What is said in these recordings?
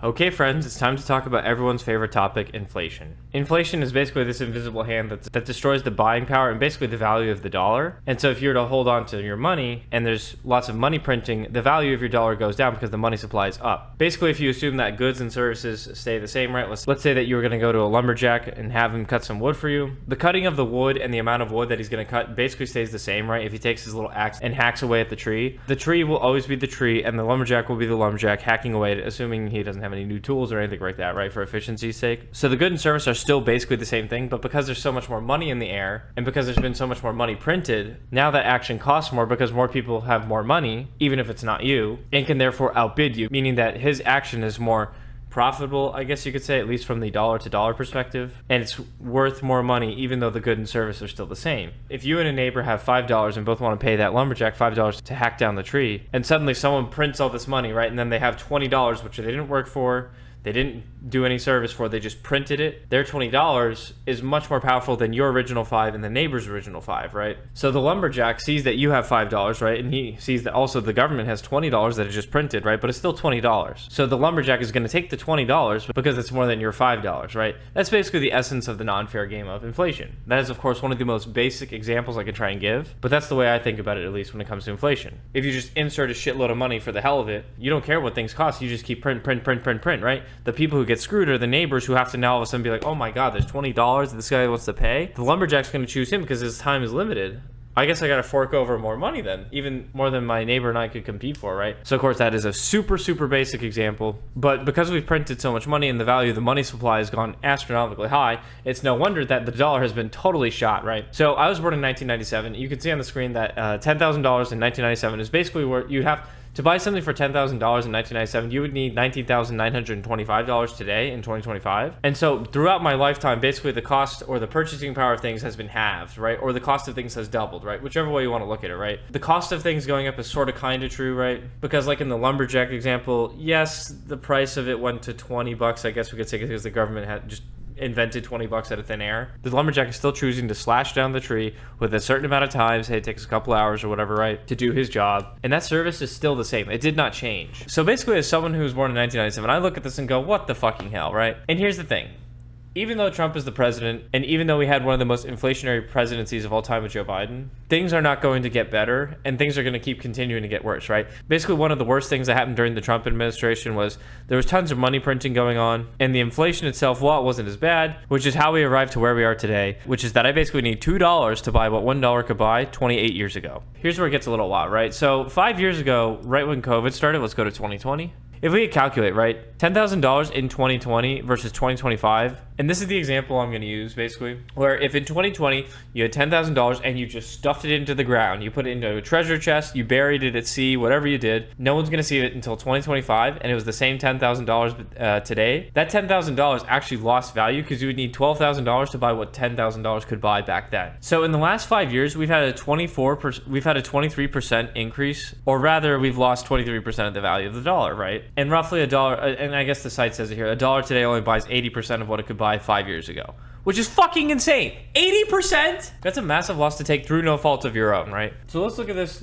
Okay, friends, it's time to talk about everyone's favorite topic, inflation. Inflation is basically this invisible hand that destroys the buying power and basically the value of the dollar. And so if you're to hold on to your money and there's lots of money printing, the value of your dollar goes down because the money supply is up. Basically, if you assume that goods and services stay the same, right? Let's say that you were going to go to a lumberjack and have him cut some wood for you. The cutting of the wood and the amount of wood that he's going to cut basically stays the same, right? If he takes his little axe and hacks away at the tree will always be the tree and the lumberjack will be the lumberjack hacking away at it, assuming he doesn't have any new tools or anything like that, right, for efficiency's sake. So the good and service are still basically the same thing, but because there's so much more money in the air and because there's been so much more money printed, now that action costs more because more people have more money, even if it's not you, and can therefore outbid you, meaning that his action is more profitable, I guess you could say, at least from the dollar to dollar perspective, and it's worth more money even though the good and service are still the same. If you and a neighbor have $5 and both want to pay that lumberjack $5 to hack down the tree, and suddenly someone prints all this money, right, and then they have $20 which they didn't work for, they didn't do any service for, they just printed it. Their $20 is much more powerful than your original $5 and the neighbor's original $5, right? So the lumberjack sees that you have $5, right? And he sees that also the government has $20 that is just printed, right? But it's still $20. So the lumberjack is going to take the $20 because it's more than your $5, right? That's basically the essence of the non-fair game of inflation. That is, of course, one of the most basic examples I can try and give, but that's the way I think about it, at least when it comes to inflation. If you just insert a shitload of money for the hell of it, you don't care what things cost, you just keep print, right? The people who get screwed are the neighbors who have to now all of a sudden be like, oh my god, there's $20 that this guy wants to pay. The lumberjack's going to choose him because his time is limited. I guess I got to fork over more money then, even more than my neighbor and I could compete for, right? So of course that is a super basic example, but because we've printed so much money and the value of the money supply has gone astronomically high, it's no wonder that the dollar has been totally shot, right? So I was born in 1997. You can see on the screen that $10,000 in 1997 is basically where you have to buy something for $10,000 in 1997, you would need $19,925 today in 2025. And so throughout my lifetime, basically the cost or the purchasing power of things has been halved, right? Or the cost of things has doubled, right? Whichever way you want to look at it, right? The cost of things going up is sort of kind of true, right? Because like in the lumberjack example, yes, the price of it went to $20, I guess we could say, because the government had just invented $20 out of thin air. The lumberjack is still choosing to slash down the tree with a certain amount of time, say it takes a couple hours or whatever, right, to do his job. And that service is still the same. It did not change. So basically, as someone who was born in 1997, I look at this and go, what the fucking hell, right? And here's the thing. Even though Trump is the president, and even though we had one of the most inflationary presidencies of all time with Joe Biden, things are not going to get better, and things are going to keep continuing to get worse, right? Basically, one of the worst things that happened during the Trump administration was there was tons of money printing going on, and the inflation itself, well, it wasn't as bad, which is how we arrived to where we are today, which is that I basically need $2 to buy what $1 could buy 28 years ago. Here's where it gets a little wild, right? So 5 years ago, right when COVID started, let's go to 2020. If we calculate, right, $10,000 in 2020 versus 2025, and this is the example I'm going to use, basically, where if in 2020 you had $10,000 and you just stuffed it into the ground, you put it into a treasure chest, you buried it at sea, whatever you did, no one's going to see it until 2025, and it was the same $10,000 today, that $10,000 actually lost value because you would need $12,000 to buy what $10,000 could buy back then. So in the last 5 years, we've had a 23% increase, or rather, we've lost 23% of the value of the dollar, right? And roughly $1, and I guess the site says it here, $1 today only buys 80% of what it could buy 5 years ago, which is fucking insane. 80%? That's a massive loss to take through no fault of your own, right? So let's look at this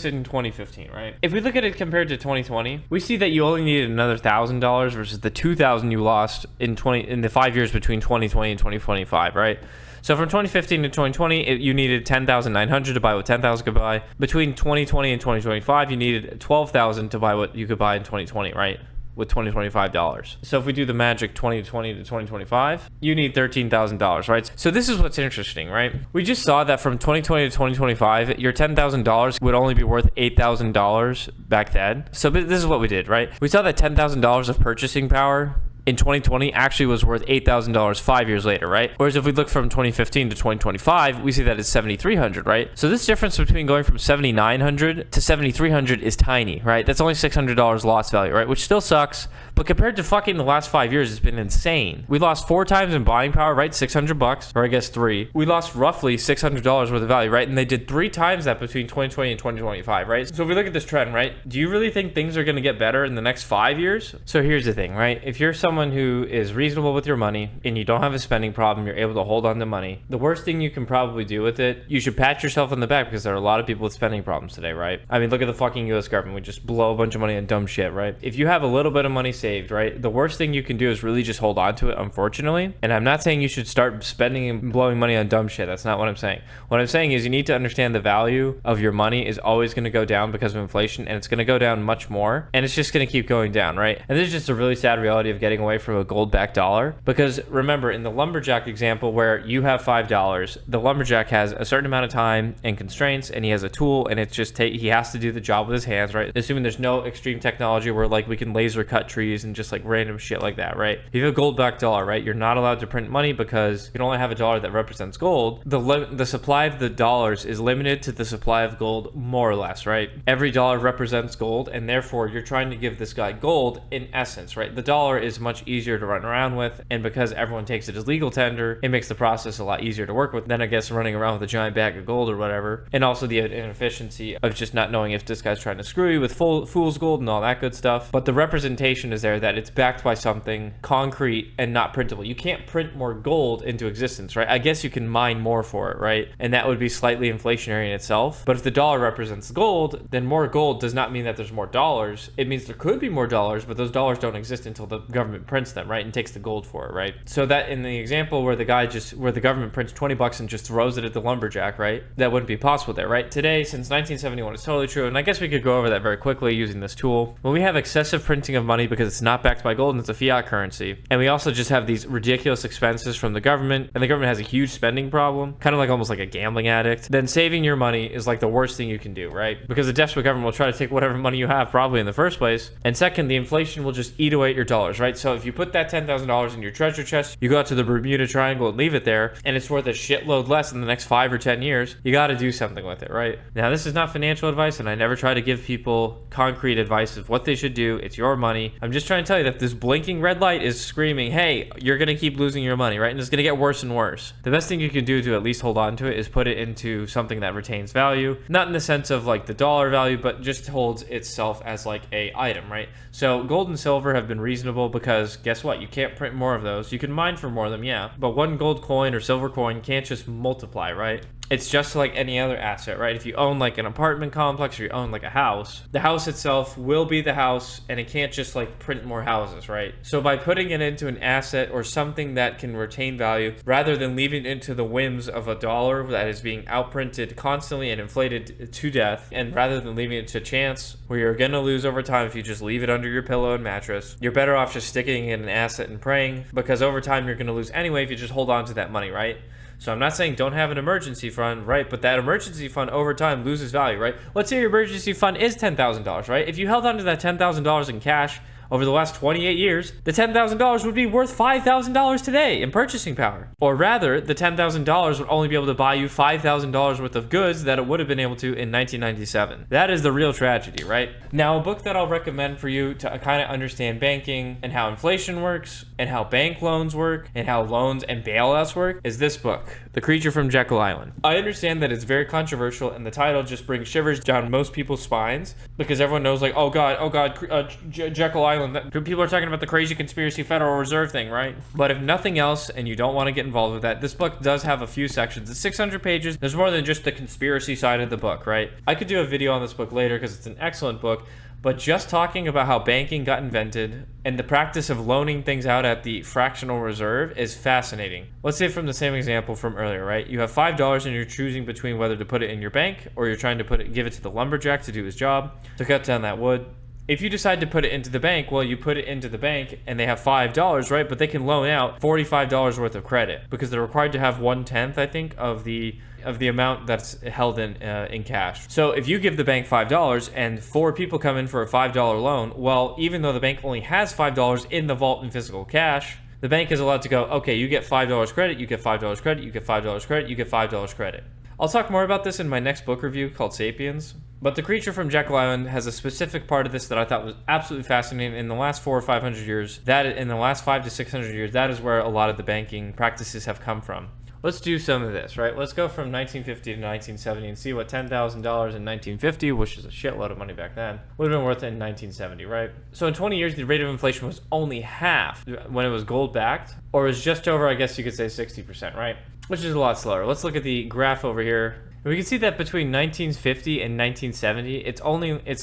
in 2015, right? If we look at it compared to 2020, we see that you only needed another $1,000 versus the $2,000 you lost in the 5 years between 2020 and 2025, right? So from 2015 to 2020, you needed $10,900 to buy what $10,000 could buy. Between 2020 and 2025, you needed $12,000 to buy what you could buy in 2020, right? With $2025. So if we do the magic 2020 to 2025, you need $13,000, right? So this is what's interesting, right? We just saw that from 2020 to 2025, your $10,000 would only be worth $8,000 back then. So this is what we did, right? We saw that $10,000 of purchasing power in 2020 actually was worth $8,000 5 years later, right? Whereas if we look from 2015 to 2025, we see that it's $7,300, right? So this difference between going from $7,900 to $7,300 is tiny, right? That's only $600 lost value, right? Which still sucks, but compared to fucking the last 5 years, it's been insane. We lost 4 times in buying power, right? $600, or I guess 3. We lost roughly $600 worth of value, right? And they did 3 times that between 2020 and 2025, right? So if we look at this trend, right? Do you really think things are going to get better in the next 5 years? So here's the thing, right? If you're someone who is reasonable with your money and you don't have a spending problem, you're able to hold on to money, the worst thing you can probably do with it, you should pat yourself on the back because there are a lot of people with spending problems today, right? I mean, look at the fucking US government. We just blow a bunch of money on dumb shit, right? If you have a little bit of money saved saved, right? The worst thing you can do is really just hold on to it, unfortunately. And I'm not saying you should start spending and blowing money on dumb shit. That's not what I'm saying. What I'm saying is you need to understand the value of your money is always going to go down because of inflation, and it's going to go down much more, and it's just going to keep going down, right? And this is just a really sad reality of getting away from a gold-backed dollar, because remember, in the lumberjack example where you have $5, the lumberjack has a certain amount of time and constraints, and he has a tool, and it's just he has to do the job with his hands, right? Assuming there's no extreme technology where like we can laser cut trees and just like random shit like that, right? If you have a gold-backed dollar, right, you're not allowed to print money because you can only have a dollar that represents gold. The supply of the dollars is limited to the supply of gold, more or less, right? Every dollar represents gold, and therefore you're trying to give this guy gold in essence, right? The dollar is much easier to run around with, and because everyone takes it as legal tender, it makes the process a lot easier to work with than, I guess, running around with a giant bag of gold or whatever. And also the inefficiency of just not knowing if this guy's trying to screw you with fool's gold and all that good stuff. But the representation is there that it's backed by something concrete and not printable. You can't print more gold into existence, right? I guess you can mine more for it, right? And that would be slightly inflationary in itself. But if the dollar represents gold, then more gold does not mean that there's more dollars. It means there could be more dollars, but those dollars don't exist until the government prints them, right? And takes the gold for it, right? So that in the example where the government prints $20 and just throws it at the lumberjack, right? That wouldn't be possible there, right? Today, since 1971, it's totally true. And I guess we could go over that very quickly using this tool. When we have excessive printing of money because it's not backed by gold and it's a fiat currency, and we also just have these ridiculous expenses from the government, and the government has a huge spending problem, kind of like almost like a gambling addict, then saving your money is like the worst thing you can do, right? Because the desperate government will try to take whatever money you have probably in the first place. And second, the inflation will just eat away at your dollars, right? So if you put that $10,000 in your treasure chest, you go out to the Bermuda Triangle and leave it there, and it's worth a shitload less in the next 5 or 10 years, you got to do something with it, right? Now, this is not financial advice, and I never try to give people concrete advice of what they should do. It's your money. I'm just trying to tell you that this blinking red light is screaming, hey, you're going to keep losing your money, right? And it's going to get worse and worse. The best thing you can do to at least hold on to it is put it into something that retains value, not in the sense of like the dollar value, but just holds itself as like a item, right? So gold and silver have been reasonable because guess what? You can't print more of those. You can mine for more of them, yeah, but one gold coin or silver coin can't just multiply, right? It's just like any other asset, right? If you own like an apartment complex or you own like a house, the house itself will be the house, and it can't just like print more houses, right? So by putting it into an asset or something that can retain value, rather than leaving it into the whims of a dollar that is being outprinted constantly and inflated to death, and rather than leaving it to chance where you're gonna lose over time if you just leave it under your pillow and mattress, you're better off just sticking it in an asset and praying, because over time you're gonna lose anyway if you just hold on to that money, right? So I'm not saying don't have an emergency fund, right? But that emergency fund over time loses value, right? Let's say your emergency fund is $10,000, right? If you held onto that $10,000 in cash over the last 28 years, the $10,000 would be worth $5,000 today in purchasing power. Or rather, the $10,000 would only be able to buy you $5,000 worth of goods that it would have been able to in 1997. That is the real tragedy, right? Now, a book that I'll recommend for you to kind of understand banking and how inflation works and how bank loans work and how loans and bailouts work is this book, The Creature from Jekyll Island. I understand that it's very controversial and the title just brings shivers down most people's spines because everyone knows like, oh God, Jekyll Island. People are talking about the crazy conspiracy Federal Reserve thing, right? But if nothing else, and you don't want to get involved with that, this book does have a few sections. It's 600 pages. There's more than just the conspiracy side of the book, right? I could do a video on this book later because it's an excellent book, but just talking about how banking got invented and the practice of loaning things out at the fractional reserve is fascinating. Let's say from the same example from earlier, right? You have $5 and you're choosing between whether to put it in your bank or you're trying to give it to the lumberjack to do his job, to cut down that wood. If you decide to put it into the bank, well, you put it into the bank and they have $5, right? But they can loan out $45 worth of credit because they're required to have 1/10, I think, of the amount that's held in cash. So if you give the bank $5 and 4 people come in for a $5 loan, well, even though the bank only has $5 in the vault in physical cash, the bank is allowed to go, okay, you get $5 credit, you get $5 credit, you get $5 credit, you get $5 credit. I'll talk more about this in my next book review called Sapiens. But The Creature from Jekyll Island has a specific part of this that I thought was absolutely fascinating. In the last 400 or 500 years, in the last 500 to 600 years, that is where a lot of the banking practices have come from. Let's do some of this, right? Let's go from 1950 to 1970 and see what $10,000 in 1950, which is a shitload of money back then, would have been worth in 1970, right? So in 20 years, the rate of inflation was only half when it was gold-backed, or was just over, I guess you could say, 60%, right? Which is a lot slower. Let's look at the graph over here. We can see that between 1950 and 1970, it's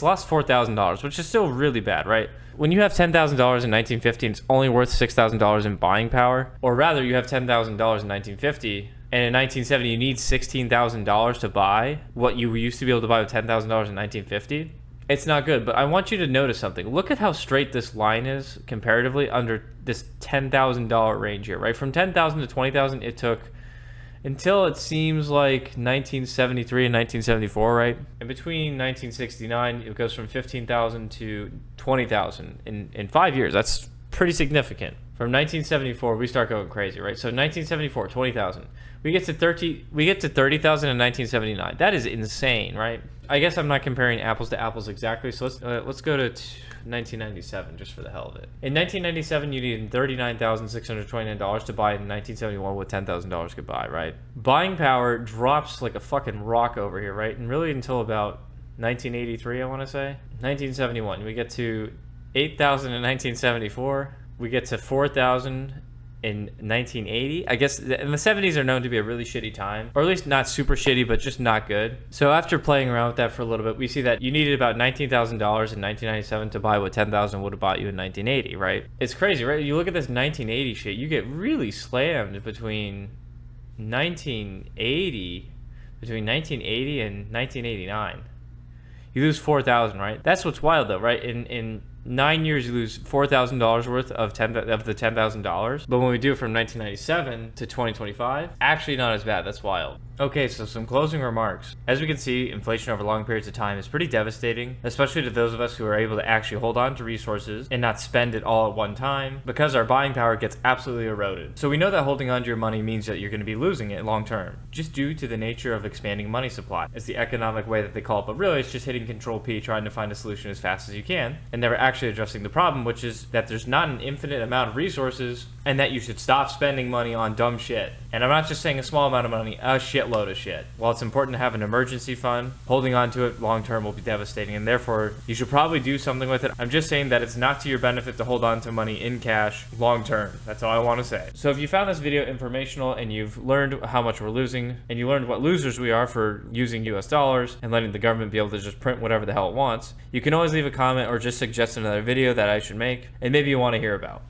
lost $4,000, which is still really bad, right? When you have $10,000 in 1950 and it's only worth $6,000 in buying power, or rather you have $10,000 in 1950 and in 1970 you need $16,000 to buy what you used to be able to buy with $10,000 in 1950, it's not good. But I want you to notice something. Look at how straight this line is comparatively under this $10,000 range here, right? From 10,000 to 20,000, it took until it seems like 1973 and 1974, right? And between 1969, it goes from 15,000 to 20,000 in 5 years. That's pretty significant. From 1974, we start going crazy, right? So 1974, 20,000. We get to 30,000 in 1979. That is insane, right? I guess I'm not comparing apples to apples exactly. So let's go to 1997 just for the hell of it. In 1997, you needed $39,629 to buy. In 1971, with $10,000 could buy, right? Buying power drops like a fucking rock over here, right? And really until about 1983, I want to say. 1971, we get to 8,000 in 1974. We get to 4,000 in 1980. I guess in the 70s are known to be a really shitty time, or at least not super shitty, but just not good. So after playing around with that for a little bit, we see that you needed about $19,000 in 1997 to buy what 10,000 would have bought you in 1980, right? It's crazy, right? You look at this 1980 shit, you get really slammed between 1980 and 1989. You lose 4,000, right? That's what's wild though, right? In 9 years, you lose $4,000 worth of the $10,000. But when we do it from 1997 to 2025, actually not as bad. That's wild. Okay, so some closing remarks. As we can see, inflation over long periods of time is pretty devastating, especially to those of us who are able to actually hold on to resources and not spend it all at one time, because our buying power gets absolutely eroded. So we know that holding on to your money means that you're going to be losing it long term, just due to the nature of expanding money supply. It's the economic way that they call it, but really it's just hitting Control P, trying to find a solution as fast as you can, and never actually addressing the problem, which is that there's not an infinite amount of resources, and that you should stop spending money on dumb shit. And I'm not just saying a small amount of money, a shitload of shit. While it's important to have an emergency fund, holding on to it long term will be devastating, and therefore you should probably do something with it. I'm just saying that it's not to your benefit to hold on to money in cash long term. That's all I want to say. So if you found this video informational and you've learned how much we're losing, and you learned what losers we are for using US dollars and letting the government be able to just print whatever the hell it wants, you can always leave a comment or just suggest another video that I should make and maybe you want to hear about.